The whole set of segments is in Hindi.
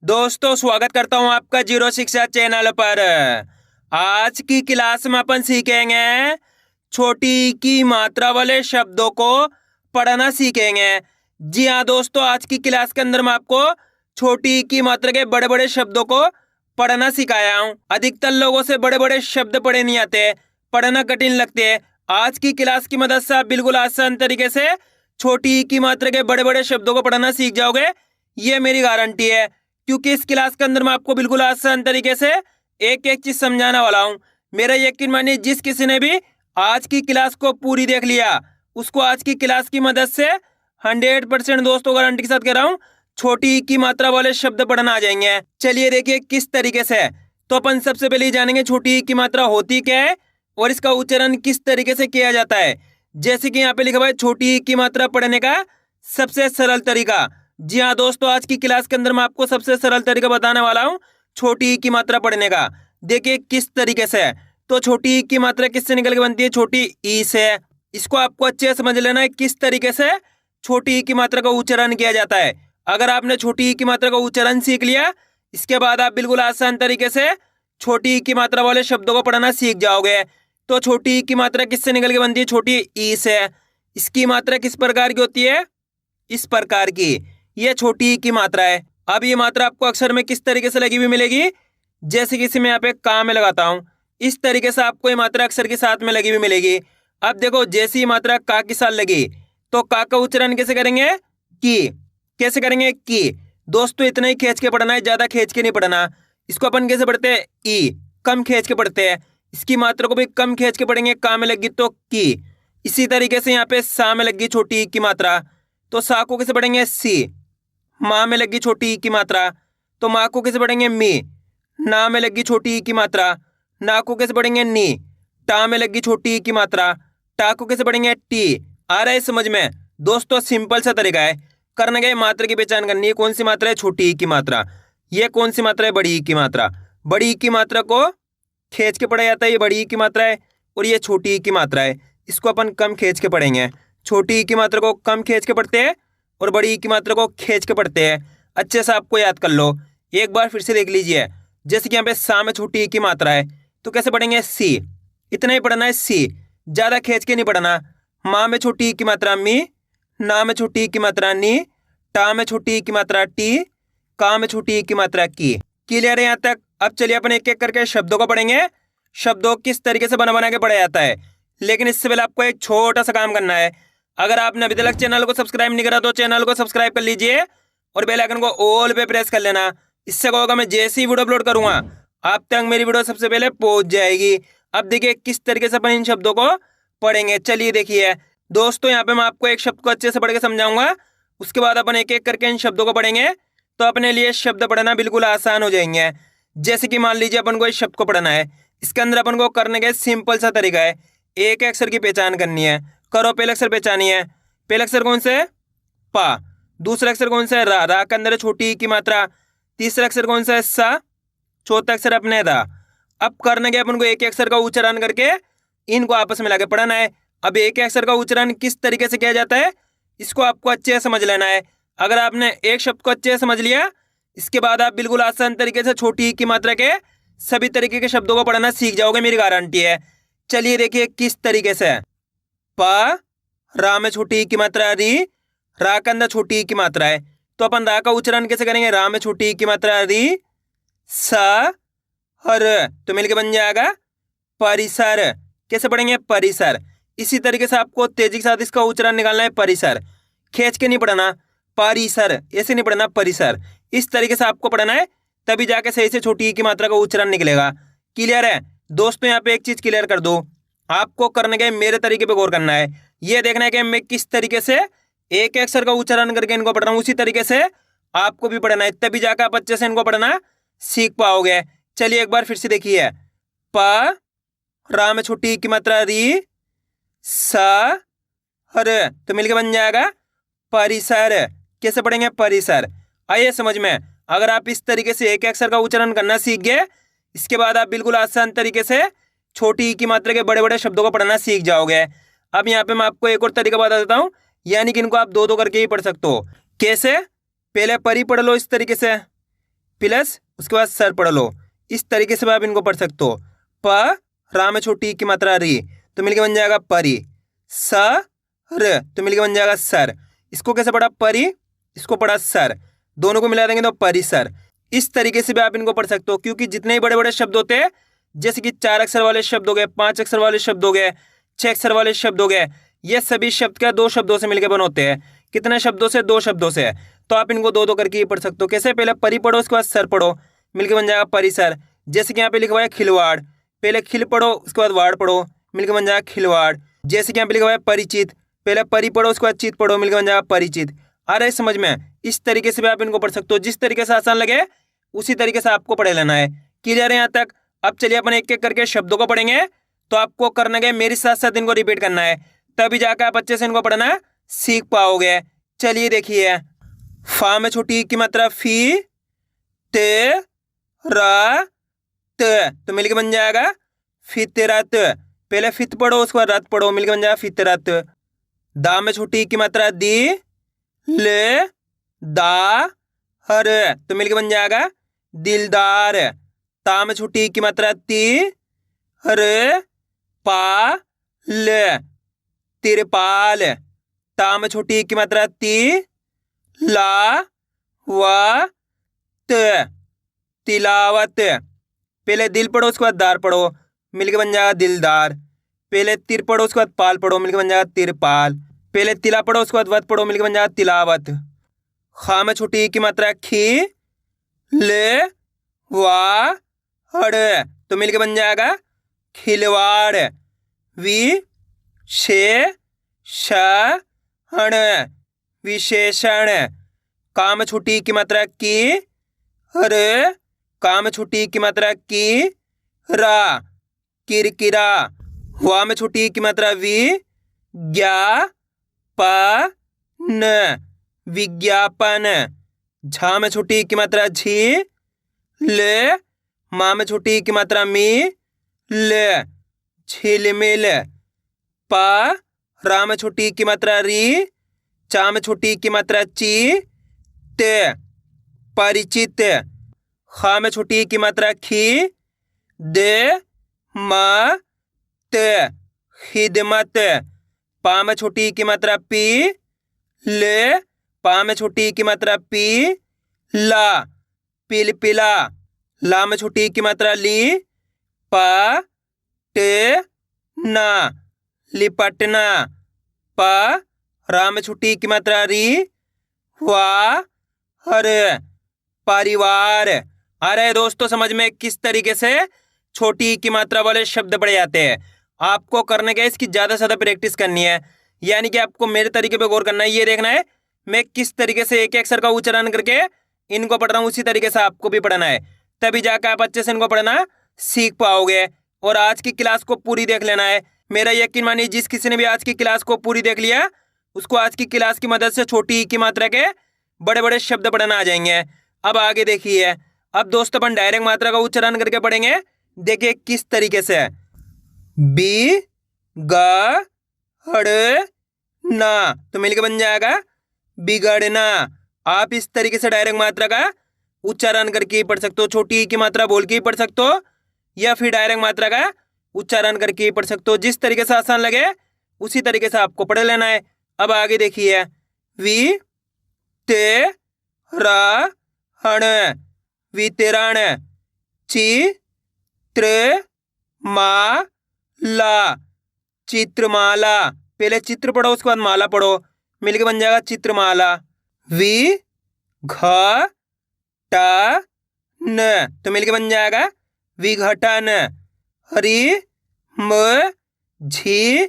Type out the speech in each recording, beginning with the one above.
दोस्तों स्वागत करता हूं आपका जीरो शिक्षा चैनल पर। आज की क्लास में अपन सीखेंगे छोटी ई की मात्रा वाले शब्दों को पढ़ना सीखेंगे। जी हाँ दोस्तों, आज की क्लास के अंदर मैं आपको छोटी ई की मात्रा के बड़े बड़े शब्दों को पढ़ना सिखाया हूँ। अधिकतर लोगों से बड़े बड़े शब्द पढ़े नहीं आते, पढ़ना कठिन लगते हैं। आज की क्लास की मदद से आप बिल्कुल आसान तरीके से छोटी ई की मात्रा के बड़े बड़े शब्दों को पढ़ना सीख जाओगे, ये मेरी गारंटी है। क्योंकि इस क्लास के अंदर मैं आपको बिल्कुल आसान तरीके से एक एक चीज समझाने वाला हूँ। मेरा यकीन मानिए, जिस किसी ने भी आज की क्लास को पूरी देख लिया उसको आज की क्लास की मदद से 100% दोस्तों गारंटी के साथ कह रहा हूँ छोटी ई की मात्रा वाले शब्द पढ़ना आ जाएंगे। चलिए देखिए किस तरीके से। तो अपन सबसे पहले ही जानेंगे छोटी ई की मात्रा होती क्या है और इसका उच्चारण किस तरीके से किया जाता है। जैसे कि यहाँ पे लिखा हुआ है छोटी ई की मात्रा पढ़ने का सबसे सरल तरीका। जी हाँ दोस्तों, आज की क्लास के अंदर मैं आपको सबसे सरल तरीका बताने वाला हूँ छोटी ई की मात्रा पढ़ने का। देखिए किस तरीके से। तो छोटी ई की मात्रा किससे निकल के बनती है? छोटी ई से। इसको आपको अच्छे से समझ लेना है किस तरीके से छोटी ई की मात्रा का उच्चारण किया जाता है। अगर आपने छोटी ई की मात्रा का उच्चारण सीख लिया, इसके बाद आप बिल्कुल आसान तरीके से छोटी ई की मात्रा वाले शब्दों को पढ़ना सीख जाओगे। तो छोटी ई की मात्रा किससे निकल के बनती है? छोटी ई से। इसकी मात्रा किस प्रकार की होती है? इस प्रकार की। ये छोटी ई की मात्रा है। अब ये मात्रा आपको अक्षर में किस तरीके से लगी हुई मिलेगी? जैसे कि इसे मैं यहाँ पे का में लगाता हूँ, इस तरीके से आपको ये मात्रा अक्षर के साथ में लगी हुई मिलेगी। अब देखो, जैसे ही मात्रा का के साथ लगी तो का उच्चारण कैसे करेंगे? की। कैसे करेंगे? की। दोस्तों इतना ही खींच के पढ़ना है, ज्यादा खींच के नहीं पढ़ना। इसको अपन कैसे पढ़ते हैं? ई। कम खींच के पढ़ते हैं। इसकी मात्रा को भी कम खींच के पढ़ेंगे। का में लगी तो की। इसी तरीके से यहाँ पे सा में लगी छोटी ई की मात्रा, तो सा को कैसे पढ़ेंगे? सी। माँ में लगी छोटी ई की मात्रा, तो माँ को कैसे पढ़ेंगे? मी। ना में लगी छोटी ई की मात्रा, ना को कैसे पढ़ेंगे? नी। टा में लगी छोटी ई की मात्रा, टा को कैसे पढ़ेंगे? टी। आ रहा है समझ में? दोस्तों सिंपल सा तरीका है। करना क्या है? मात्रा की पहचान करनी है। कौन सी मात्रा है? छोटी ई की मात्रा। ये कौन सी मात्रा है? बड़ी ई की मात्रा। बड़ी ई की मात्रा को खींच के पढ़ा जाता है, ये बड़ी ई की मात्रा है। और ये छोटी ई की मात्रा है, इसको अपन कम खींच के पढ़ेंगे। छोटी ई की मात्रा को कम खींच के पढ़ते हैं और बड़ी ई की मात्रा को खींच के पढ़ते हैं। अच्छे से आपको याद कर लो। एक बार फिर से देख लीजिए। जैसे कि यहाँ पे सा में छोटी ई की मात्रा है, तो कैसे पढ़ेंगे? सी। इतना ही पढ़ना है, सी। ज्यादा खींच के नहीं पढ़ना। माँ में छोटी ई की मात्रा मी, ना में छोटी ई की मात्रा नी, टा में छोटी ई की मात्रा टी, का में छोटी ई की मात्रा की। क्लियर है यहाँ तक? अब चलिए अपन एक एक करके शब्दों को पढ़ेंगे। शब्दों किस तरीके से बना बना के पढ़ा जाता है। लेकिन इससे पहले आपको एक छोटा सा काम करना है। अगर आपने अभी तक चैनल को सब्सक्राइब नहीं करा तो चैनल को सब्सक्राइब कर लीजिए और बेल आइकन को ऑल पे प्रेस कर लेना। इससे क्या होगा, मैं जैसे ही वीडियो अपलोड करूंगा आप तक मेरी वीडियो सबसे पहले पहुंच जाएगी। अब देखिए किस तरीके से अपन इन शब्दों को पढ़ेंगे। चलिए देखिए दोस्तों, यहाँ पे मैं आपको एक शब्द को अच्छे से पढ़ के समझाऊंगा, उसके बाद अपन एक एक करके इन शब्दों को पढ़ेंगे, तो अपने लिए शब्द पढ़ना बिल्कुल आसान हो जाएंगे। जैसे कि मान लीजिए अपन को इस शब्द को पढ़ना है, इसके अंदर अपन को करने का सिंपल सा तरीका है। एक अक्षर की पहचान करनी है। करो, पहले अक्षर पहचानिए। पहला अक्षर कौन सा है? पा। दूसरा अक्षर कौन सा है? रा। रा के अंदर छोटी ई की मात्रा। तीसरा अक्षर कौन सा है? सा। चौथा अक्षर अपने दा। अब करने के अपन को एक अक्षर का उच्चारण करके इनको आपस में लाके पढ़ना है। अब एक अक्षर का उच्चारण किस तरीके से किया जाता है, इसको आपको अच्छे से समझ लेना है। अगर आपने एक शब्द को अच्छे से समझ लिया, इसके बाद आप बिल्कुल आसान तरीके से छोटी ई की मात्रा के सभी तरीके के शब्दों को पढ़ना सीख जाओगे, मेरी गारंटी है। चलिए देखिए किस तरीके से। पा, रा में छोटी ई की मात्रा री, रा के अंदर छोटी ई की मात्रा है, तो अपन रा का उच्चारण कैसे करेंगे? रा में छोटी ई की मात्रा री, सा, हर, तो मिलके बन जाएगा परिसर। कैसे पढ़ेंगे? परिसर। इसी तरीके से आपको तेजी के साथ इसका उच्चारण निकालना है, परिसर। खींच के नहीं पढ़ना, परिसर ऐसे नहीं पढ़ना, परिसर। इस तरीके से आपको पढ़ना है, तभी जाके सही से छोटी ई की मात्रा का उच्चारण निकलेगा। क्लियर है दोस्तों? यहाँ पे एक चीज क्लियर कर दो, आपको करने के मेरे तरीके पे गौर करना है। ये देखना है कि मैं किस तरीके से एक अक्षर का उच्चारण करके इनको पढ़ रहा हूँ, उसी तरीके से आपको भी पढ़ना है, तभी जाकर आप अच्छे से इनको पढ़ना सीख पाओगे। चलिए एक बार फिर से देखिए। प, रा में छोटी ई की मात्रा री, सा, हर, तो मिलके बन जाएगा परिसर। कैसे पढ़ेंगे? परिसर। आइए समझ में। अगर आप इस तरीके से एक अक्षर का उच्चारण करना सीख गए, इसके बाद आप बिल्कुल आसान तरीके से छोटी ई की मात्रा के बड़े बड़े शब्दों को पढ़ना सीख जाओगे। अब यहाँ पे मैं आपको एक और तरीका बता देता हूँ, यानी कि इनको आप दो दो करके ही पढ़ सकते हो। कैसे? पहले परी पढ़ लो इस तरीके से। प्लस उसके बाद सर पढ़ लो। इस तरीके से आप इनको पढ़ सकते हो। प रा में छोटी की मात्रा री, तो मिलके बन जाएगा परी। स र, तो मिलके बन जाएगा सर। इसको कैसे पढ़ा? परी, इसको पढ़ा सर, दोनों को मिला देंगे तो परिसर। इस तरीके से भी आप इनको पढ़ सकते हो, क्योंकि जितने ही बड़े बड़े शब्द होते हैं, जैसे कि 4 अक्षर वाले शब्द हो गए, 5 अक्षर वाले शब्द हो गए, 6 अक्षर वाले शब्द हो गए, ये सभी शब्द क्या 2 शब्दों से मिलकर बने होते हैं। कितने शब्दों से? 2 शब्दों से। तो आप इनको 2-2 करके ही पढ़ सकते हो। कैसे? पहले परी पढ़ो, उसके बाद सर पढ़ो, मिलकर बन जाएगा परिसर। जैसे कि यहाँ पे लिखा हुआ है खिलवाड़, पहले खिल पढ़ो, उसके बाद वाड़ पढ़ो, मिलकर बन जाएगा खिलवाड़। जैसे कि यहाँ पे लिखा हुआ है परिचित, पहले परी पढ़ो, उसके बाद चित पढ़ो, मिलकर बन जाएगा परिचित। आ रहा है समझ में? इस तरीके से भी आप इनको पढ़ सकते हो। जिस तरीके से आसान लगे उसी तरीके से आपको पढ़ लेना है। क्लियर है यहाँ तक? अब चलिए अपन एक एक करके शब्दों को पढ़ेंगे। तो आपको करना है मेरे साथ साथ इनको रिपीट करना है, तभी जाकर आप अच्छे से इनको पढ़ना सीख पाओगे। चलिए देखिए, फा में छोटी की मात्रा फी, ते रा त, तो मिलके बन जाएगा फितरत। पहले फित पढ़ो, उसके बाद रत पढ़ो, मिलके बन जाएगा फितरत। दा में छोटी की मात्रा दी, ले दा हर, तो मिलके बन जाएगा दिलदार। ता में छोटी की मात्रा ती, हर पा ल, तिरपाल। ता में छोटी की मात्रा ती, ला वा त, तिलावत। पहले दिल पढ़ो, उसके बाद दार पढ़ो, मिलके बन जाएगा दिलदार। पहले तिर पढ़ो, उसके बाद पाल पढ़ो, मिलके बन जाएगा तिरपाल। पहले तिला पढ़ो, उसके बाद वत पढ़ो, मिलके बन जाएगा तिलावत। खा में छोटी की मात्रा खी, ले वा हड़, तो मिलके बन जाएगा खिलवाड़। वि शे श हण, विशेषण। काम छुट्टी की मात्रा की, हर, काम छुट्टी की मात्रा की, रा, किरकिरा। हुआ में छुट्टी की मात्रा वि, ज्ञा प न, विज्ञापन। झा में छुट्टी की मात्रा झी, ले माँ में छुट्टी की मात्रा मी, ले, झिलमिल। पा रा में छुट्टी की मात्रा री, चा में छुट्टी की मात्रा ची, ते, परिचित। खा में छुट्टी की मात्रा खी, दे म त, खिदमत। पा में छुट्टी की मात्रा पी, ले पा में छुट्टी की मात्रा पी, ला, पिलपिला। ला में छुट्टी की मात्रा ली, पा टे ना, लिपटना। पा रा में छुट्टी की मात्रा री, वा हर, परिवार। आ रहे दोस्तों समझ में किस तरीके से छोटी की मात्रा वाले शब्द पढ़े जाते हैं? आपको करने का इसकी ज़्यादा से ज़्यादा प्रैक्टिस करनी है, यानी कि आपको मेरे तरीके पे गौर करना है। ये देखना है मैं किस तरीके से एक अक्षर का उच्चारण करके इनको पढ़ रहा हूँ, उसी तरीके से आपको भी पढ़ना है, तभी जाकर आप अच्छे से इनको पढ़ना सीख पाओगे। और आज की क्लास को पूरी देख लेना है। मेरा यकीन मानिए जिस किसी ने भी आज की क्लास को पूरी देख लिया, उसको आज की क्लास की मदद से छोटी की मात्रा के बड़े बड़े शब्द पढ़ना आ जाएंगे। अब आगे देखिए, अब दोस्तों अपन डायरेक्ट मात्रा का उच्चारण करके पढ़ेंगे। देखिए किस तरीके से, बी ग हड़ ना, तो मिलकर बन जाएगा बिगड़ना। आप इस तरीके से डायरेक्ट मात्रा का उच्चारण करके ही पढ़ सकते हो। छोटी की मात्रा बोल के ही पढ़ सकते हो, या फिर डायरेक्ट मात्रा का उच्चारण करके ही पढ़ सकते हो। जिस तरीके से आसान लगे उसी तरीके से आपको पढ़ लेना है। अब आगे देखिए, वी ते रा हण, वितरण। ची त्र मा ला, चित्रमाला। पहले चित्र पढ़ो, उसके बाद माला पढ़ो, मिलके बन जाएगा चित्रमाला। वि घ ट न, तो मिलके बन जाएगा विघटन। हरि म झी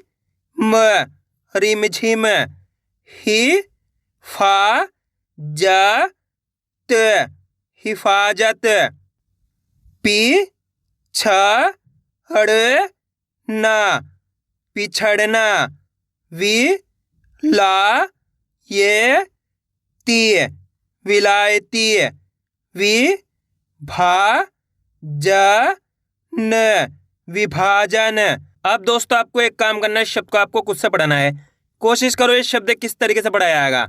म, रिमझिम। हि फा ज त, हिफाजत। पी छ हड़ ना, पिछड़ना। वि ला ये ती, विलायती। वि भा ज न, विभाजन। अब दोस्तों आपको एक काम करना है, शब्द को आपको खुद से पढ़ना है। कोशिश करो इस शब्द किस तरीके से पढ़ाया जाएगा।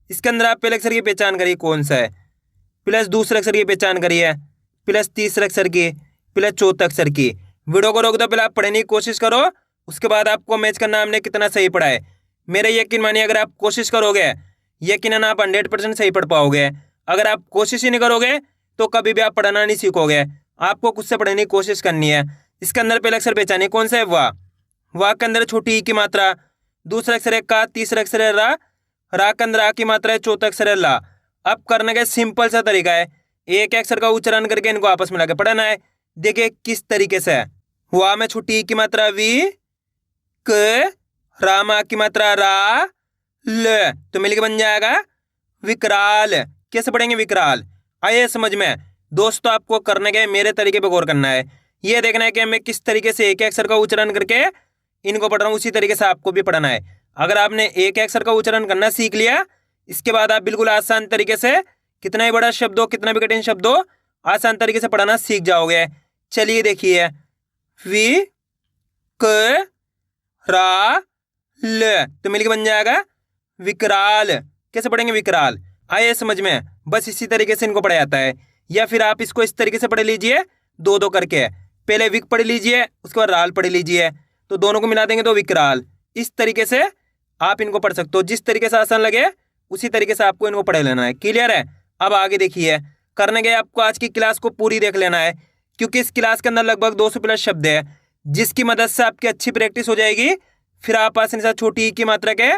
इसके अंदर आप पहले अक्षर की पहचान करिए कौन सा है। प्लस दूसरे अक्षर की पहचान करिए, प्लस तीसरे अक्षर की, प्लस चौथे अक्षर की। वीडियो को रोक दो, पहले आप पढ़ने की कोशिश करो, उसके बाद आपको मैच करना हमने कितना सही पढ़ा है। मेरे यकीन मानिए अगर आप कोशिश करोगे यकीनन आप 100% सही पढ़ पाओगे। अगर आप कोशिश ही नहीं करोगे तो कभी भी आप पढ़ना नहीं सीखोगे। आपको खुद से पढ़ने की कोशिश करनी है। इसके अंदर पहला अक्षर पहचानिए कौन सा है, वाह। वाह के अंदर छोटी ई की मात्रा, दूसरा अक्षर है का, तीसरा अक्षर है रा, रा के अंदर आ की मात्रा है, चौथा अक्षर है ला। अब करने का सिंपल सा तरीका है, एक अक्षर का उच्चारण करके इनको आपस में लाके पढ़ना है। देखिए किस तरीके से है। वाह में छोटी ई की मात्रा वी, क, रा में आ की मात्रा रा, ल, तो मिलके बन जाएगा विकराल। कैसे पढ़ेंगे विकराल, आइए समझ में। दोस्तों आपको करने के मेरे तरीके पे गौर करना है, ये देखना है कि मैं किस तरीके से एक अक्षर का उच्चारण करके इनको पढ़ रहा हूँ, उसी तरीके से आपको भी पढ़ना है। अगर आपने एक अक्षर का उच्चारण करना सीख लिया, इसके बाद आप बिल्कुल आसान तरीके से कितना ही बड़ा शब्द हो, कितना भी कठिन शब्द हो, आसान तरीके से पढ़ना सीख जाओगे। चलिए देखिए, वी, क, रा, ल, तो मिलके बन जाएगा विकराल। कैसे पढ़ेंगे विकराल, आइए समझ में। बस इसी तरीके से इनको पढ़ा जाता है, या फिर आप इसको इस तरीके से पढ़ लीजिए, दो दो करके। पहले विक पढ़ लीजिए, उसके बाद राल पढ़ लीजिए, तो दोनों को मिला देंगे तो विकराल। इस तरीके से आप इनको पढ़ सकते हो, जिस तरीके से आसान लगे उसी तरीके से आपको इनको पढ़ लेना है। क्लियर है। अब आगे देखिए, करने के आपको आज की क्लास को पूरी देख लेना है, क्योंकि इस क्लास के अंदर लगभग 200 प्लस शब्द है, जिसकी मदद से आपकी अच्छी प्रैक्टिस हो जाएगी। फिर आप आसानी से छोटी ई की मात्रा के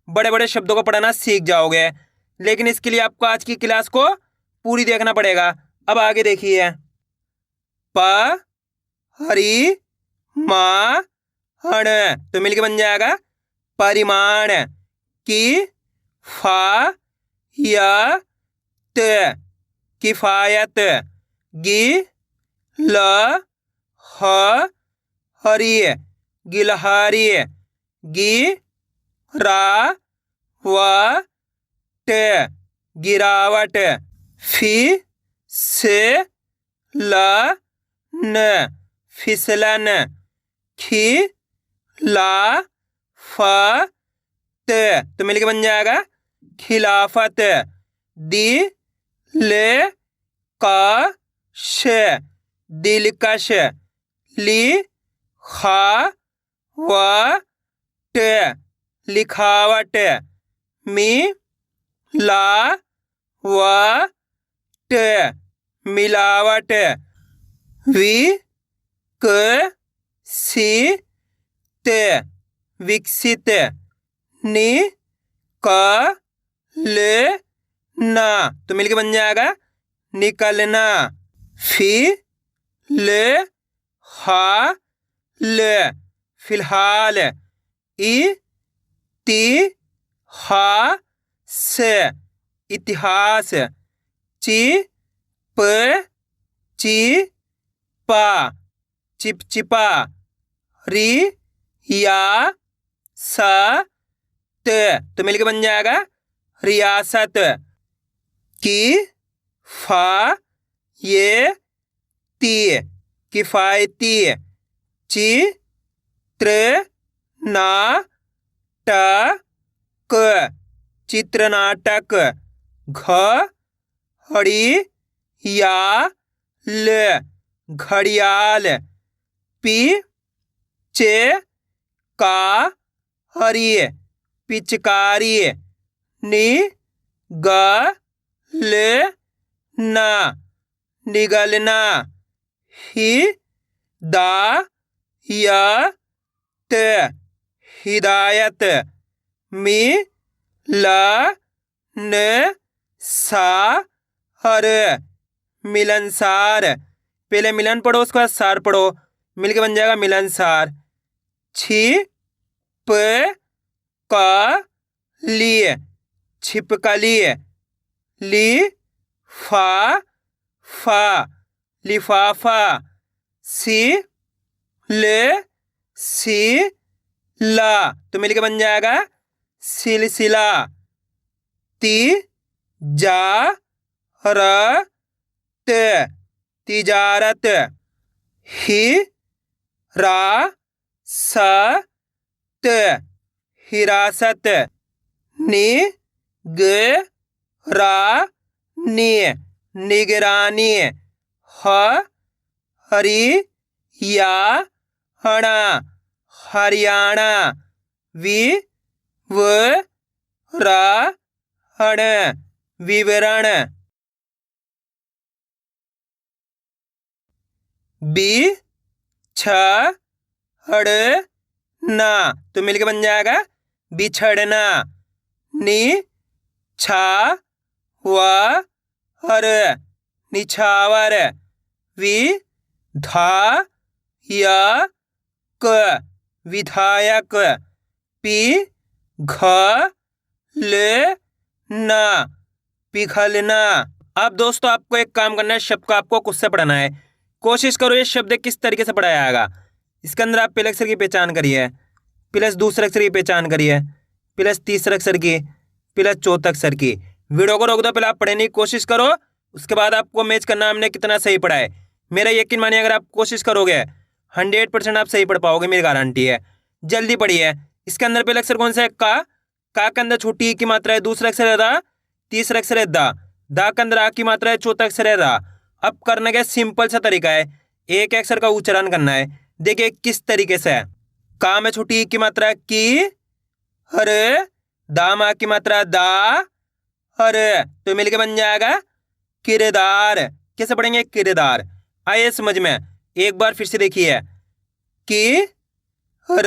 बड़े बड़े शब्दों को पढ़ना सीख जाओगे। लेकिन इसके लिए आपको आज की क्लास को पूरी देखना पड़ेगा। अब आगे देखिए, प, हरी, मा, हण, तो मिलके बन जाएगा परिमाण। की, फा, या, त, किफायत। गी, ल, ह, हरी, गिलहारी। गी, रा, व, ट, गिरावट। फी, से, ल, न, फिसलन। खी, ला, फ, त, तो मिलके बन जाएगा खिलाफत। दी, ले, का, श, दिलकश। ली, खा, व, ट, लिखावट। मी, ला, व, ट, मिलावट। वी, क, सी, त, विकसित। नि, क, ल, ना, तो मिलके बन जाएगा निकलना। फी, ल, हा, ल, फिलहाल। ई, ती, हा, से, इतिहास। ची, प, ची, पा, चिपचिपा। री, या, सा, त, तो मिलके बन जाएगा रियासत। की, फा, ये, ती, किफायती। ची, त्र, ना, ट, क, चित्रनाटक। घ, हड़ी, या, ल, घड़ियाल। पी, चे, का, हरी, पिचकारी। नि, ग, ल, ना, निगलना। ही, दा, या, त, हिदायत। मी, ला, न, सा, हर, मिलनसार। पहले मिलन पढ़ो, उसके बाद सार पढ़ो, मिलके बन जाएगा मिलनसार। छी, प, का, लिए, छिपकली। ली, फा, फा, लिफाफा। सी, ले, सी, ला, तो मिलके बन जाएगा सिलसिला। ती, जा, र, त, तिजारत। ही, रा, सा, त, हिरासत। नि, ग, रा, नि, निगरानी। हरी या हणा हरियाणा। विवरण विवरण। बिछड़ना तो मिलके बन जाएगा बिछड़ना। निछावर निछावर। विधायक विधायक। पिघलना पिघलना। अब दोस्तों आपको एक काम करना है, शब्द को आपको खुद से पढ़ना है। कोशिश करो ये शब्द किस तरीके से पढ़ाया जाएगा। इसके अंदर आप पहले अक्षर की पहचान करिए, प्लस दूसरे अक्षर की पहचान करिए, प्लस तीसरे अक्षर की, प्लस चौथे अक्षर की। वीडियो को रोक दो, पहले आप पढ़ने की कोशिश करो, उसके बाद आपको मैच करना हमने कितना सही पढ़ा है। मेरा यकीन मानिए अगर आप कोशिश करोगे 100% आप सही पढ़ पाओगे, मेरी गारंटी है। जल्दी पढ़िए। इसके अंदर पहले अक्षर कौन सा है? का के अंदर छोटी ई की मात्रा है, दूसरा अक्षर है रा, तीसरा अक्षर है दा के अंदर आ की मात्रा है, चौथा अक्षर है रा। अब करने का सिंपल सा तरीका है, एक अक्षर का उच्चारण करना है। देखिए किस तरीके से है। का में छोटी ई की मात्रा है की, हर, दा में आ की मात्रा दा, हर, तो मिलके बन जाएगा किरदार। कैसे पढ़ेंगे? किरदार। आइए समझ में, एक बार फिर से देखिए। कि हर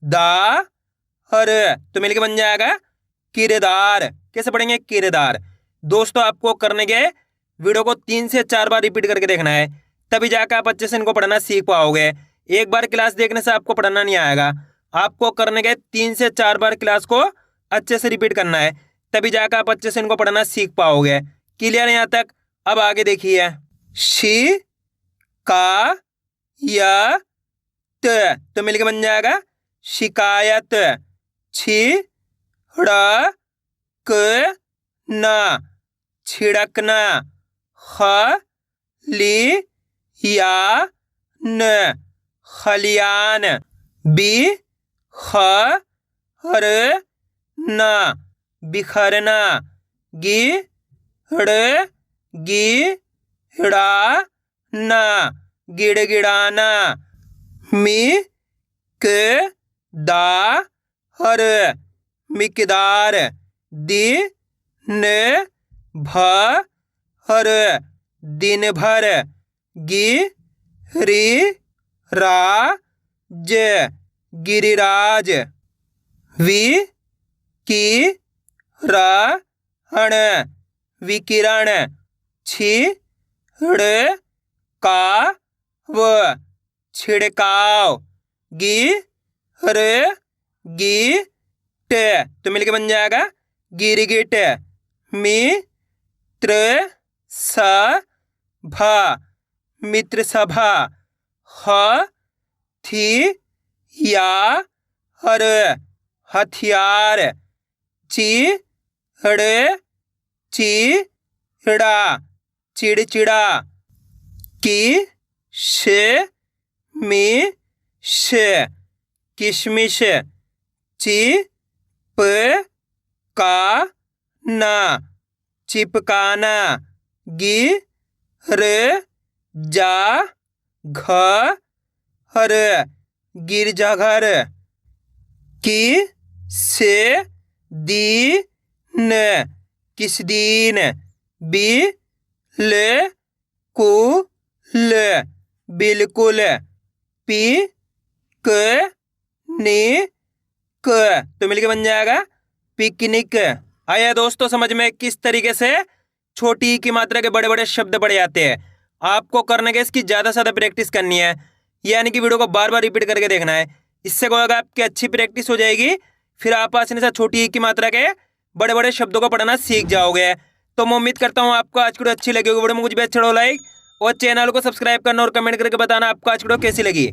दा हर, तो मिलके बन जाएगा किरदार। कैसे पढ़ेंगे? किरदार। दोस्तों आपको करने के वीडियो को 3 से 4 बार रिपीट करके देखना है, तभी जाकर आप अच्छे से इनको पढ़ना सीख पाओगे। एक बार क्लास देखने से आपको पढ़ना नहीं आएगा, आपको करने के 3 से 4 बार क्लास को अच्छे से रिपीट करना है, तभी जाकर आप अच्छे से इनको पढ़ना सीख पाओगे। क्लियर है यहाँ तक? अब आगे देखिए। शी का या तो मिलके बन जाएगा शिकायत। छिड़कना छिड़कना। खलियान खलियान। बिखरना बिखरना। गिड़गिड़ाना गिड़गिड़ाना। मिकदार मिकदार। दिन भर दिन भर। गिरिराज गिरिराज। विकिरण विकिरण। छिड़काव छिड़काव। गिरगिट तो मिलके बन जाएगा गिरगिट। मित्र सभा मित्र सभा। हथियार हथियार। चिड़चिड़ा चिड़चिड़ा। किशमिश किशमिश। चिपकाना चिपकाना। गिरजाघर गिरजाघर। किस दिन बिल्कुल बिल्कुल। पिकनिक तो मिलके बन जाएगा पिकनिक। आया दोस्तों समझ में किस तरीके से छोटी की मात्रा के बड़े बड़े शब्द पड़े जाते हैं। आपको करने के इसकी ज्यादा से ज्यादा प्रैक्टिस करनी है, यानी कि वीडियो को बार बार रिपीट करके देखना है। इससे क्या होगा, आपकी अच्छी प्रैक्टिस हो जाएगी, फिर आप आसानी से छोटी की मात्रा के बड़े बड़े शब्दों को पढ़ना सीख जाओगे। तो मैं उम्मीद करता हूँ आपको आज की वीडियो अच्छी लगी होगी। वीडियो में कुछ भी अच्छा हो लाइक और चैनल को सब्सक्राइब करना और कमेंट करके बताना आपको आज की वीडियो कैसी लगी।